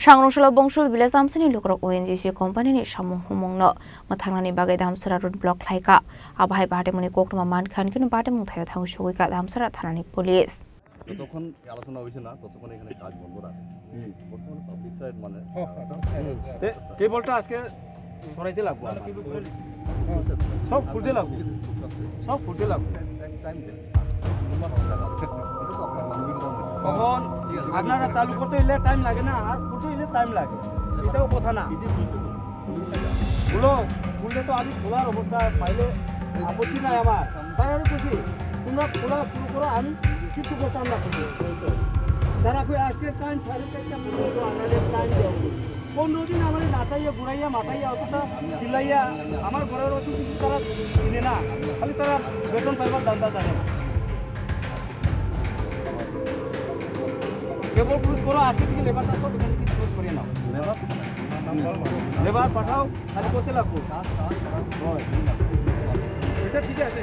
Sangrungshala bongsul bila samsini lukrok ONGC company ni samu humongno mathangani bagai damsara road block laika abahai bade muni koknama mankhan kinu bade mung thayo thang shoi ka damsara thanani police তখন আলোচনা হইছে না ততক্ষণ এখানে কাজ বন্ধ রাখে বর্তমানে পাবলিক সাইড মানে কেবলটা আজকে সরাইতে লাগবে সব খুলতে লাগবে সব খুলতে লাগবে টাইম দেন কখন আপনারা চালু করতে হইলে টাইম লাগে না আর খুলতে হইলে টাইম লাগে এটাও কথা না খুললে তো আমি খোলার অবস্থা পাইলে আপত্তি নাই আমার তারা খুশি তোমরা খোলা শুরু করো আমি কিছু করতাম না তারা কই আজকের টাইম 4:30 পর্যন্ত আমাদের টাইম দেওয়া 15 দিন আমাদের নাচাইয়া ঘুরাইয়া মাথাইয়া অতটা চিল্লাইয়া আমার ঘরের ওষুধ কিছু তারা কিনে না খালি তারা বেতন পাইবার দান্দা জানে না কেবল ক্রুজ করো আজকে থেকে লেবারটা সব এখানে ক্রুজ করিয়ে নাও লেবার পাঠাও খালি করতে লাগবো এটা ঠিক আছে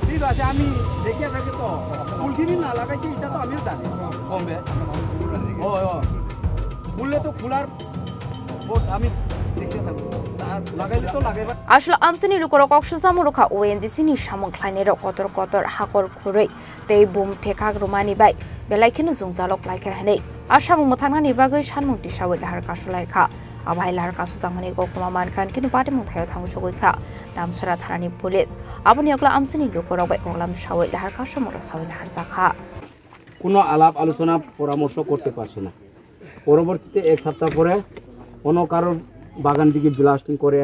ঠিক আছে আমি দেখিয়া থাকি তো ফুলছিনি না লাগাইছি এটা তো আমিও জানি কমবে ও ফুললে তো ফুলার বোট আমি দেখিয়া থাকবো লাগাইলে তো লাগাইবা আসলে আমসিনি লুকরক অকসুসা মুরুখা ONGC ni samung khlaine ro kotor hakor khurui tei bum phekak romani bai belaikhin jungjalok laika hanei asamung muthanani bagoi sanmung tisawai lahar kasulai kha abhai lahar kasu jangmani kokoma mankhan kinu pate mung thayo thangu sogoi kha damsara thanani police aboni ogla amsini lukorok bai oglam sawai lahar kasu moro sawai lahar jakha কোনো আলাপ আলোচনা পরামর্শ করতে পারছে না পরবর্তীতে এক সপ্তাহ পরে কোনো কারোর বাগান দিকে ব্লাস্টিং করে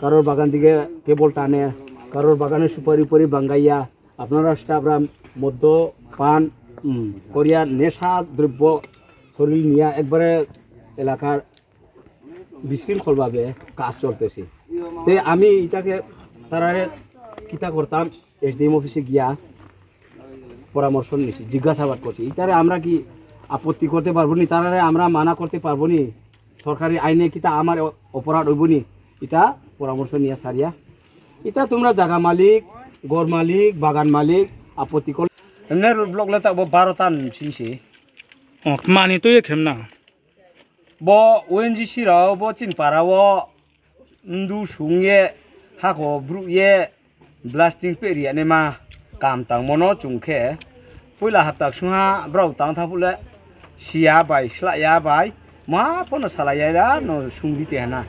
কারোর বাগান দিকে কেবল টানে কারোর বাগানে সুপারি পরি বাঙ্গাইয়া আপনারা স্টাফরা মধ্য পান করিয়া নেশা দ্রব্য শরীর নিয়ে একবারে এলাকার বিশৃঙ্খলভাবে কাজ চলতেছে তাই আমি এটাকে তারা কিতা করতাম SDM অফিসে গিয়া পরামর্শ নিছি জিজ্ঞাসাবাদ করছি এটারে আমরা কি আপত্তি করতে পারবো নি তারারে আমরা মানা করতে পারবো নি সরকারি আইনে কিতা আমার অপরাধ হইব নি এটা পরামর্শ নিয়ে সারিয়া এটা তোমরা জায়গা মালিক গড় মালিক বাগান মালিক আপত্তি কর এমনি রোড ব্লক লে তাবো 12 টান সিনছি মানি তো খেমনা ব ONGC রাও ব চিনপারাও ndু সুংয়ে হাকো ব্রুয়ে ব্লাস্টিং পেরিয়া নেমা কাম তাং মনো চুংখে পয়লা হাপ্তাক সুহা ব্রাউ তাং থাপুলে সিয়া বাই স্লায়া বাই मा फोन सालाया न सुंगिते हना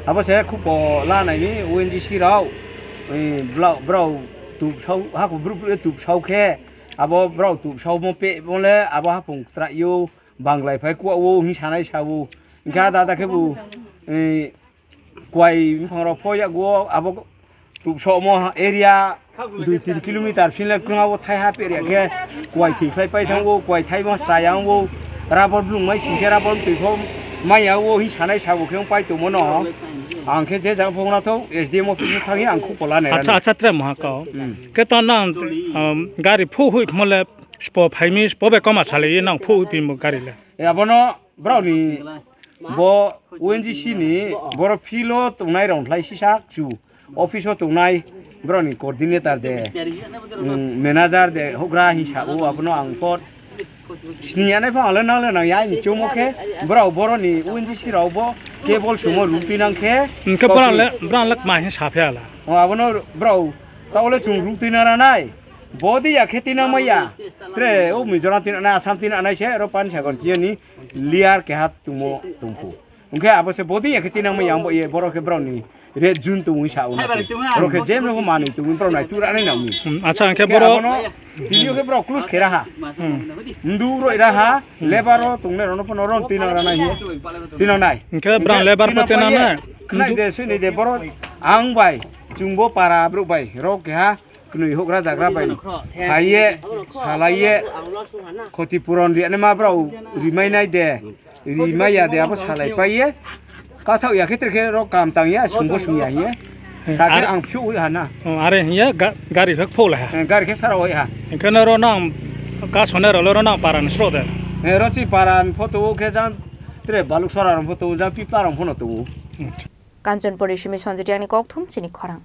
अब से खुब लानायनि ONGC राव ब्राउ तुब साव हाकु ब्रुब तुब सावखे अब ब्राउ तुब साव मपे बोले अब हापुं त्रायो बांग्लाय फाय कुआवो हि सानाय सावो इनका दादा खेबु क्वाइ फांराव फया गो अब तुब साव म एरिया 2-3 किलोमीटर फिनले क्रंगाव थायहा पेरिया के क्वाइ थैख्लाय पाय थांगो क्वाइ थायमा स्रायांगो राबर ब्लुंगमाय सिंखे राबर दैखौ माइयावो हि सानाय साबोखें पाइतोमोन आंखे जे जां फोंनाथ SDM अफिस थाङि आं खपला ने अच्छा त्रे महाकाव के त ना गाड़ी फु हुइ मले स्पो फाइमी स्पो बे कमा साले ना फु हुइ म गाड़ी ले याबनो ब्राउनी बो ONGC नि बर फिलो तंनाय रंथलाय सिसाक जु अफिसो तंनाय ब्राउनी कोऑर्डिनेटर दे मैनेजर दे होग्रा हिसाबो आपनो आं पद स्नियानाय फाले नाले ना या चोमखे ब्राउ बरनि ONGC रावबो केबल सुमो रुटिनांखे इनके ब्रालक माहि साफेला आबनो ब्राउ तावले चुं रुटिनारा नाय बदि या खेतिना मैया त्रे ओ मिजोराम तिना ना आसाम तिना नाय से रो पान सागन जिनि लियार के हात तुमो तुमफु उनखे आबसे बदि या खेतिना मैया आंबो ये बरके ब्राउनि रे जुन तुमु साउ रोके जेम नो मानि तुमु ब्राउनाय तुरानै नामि अच्छा के बरो दिनियो के ब्राउ क्लोज खेरा हा ndú rồi ra ha lebaro tung ne ron pon ron tinang rana hi tinang nai ke brang lebar pa tena na nai de sui de boro ang bai jungbo para bro bai ro ke ha knui hogra jagra bai haiye salaye khoti puron ri ne ma bro rimai nai de rimai ya de abo salai paiye ka thau ya khetre ke ro kam tang ya sungbo sungya hi साके आं फिउ हाना अरे हिया गाड़ी fake फोला है गाड़ी के सारा होय हा इनकनो रो नाम का सोने रो नाम पारान स्रो दे रचि पारान फोटो के जान त्रे बालुक सरारम फोटो जा पिपलारम फोनो तो कांचनपुर सिमी सन्जिटियानि कक्थुम चिनि खरां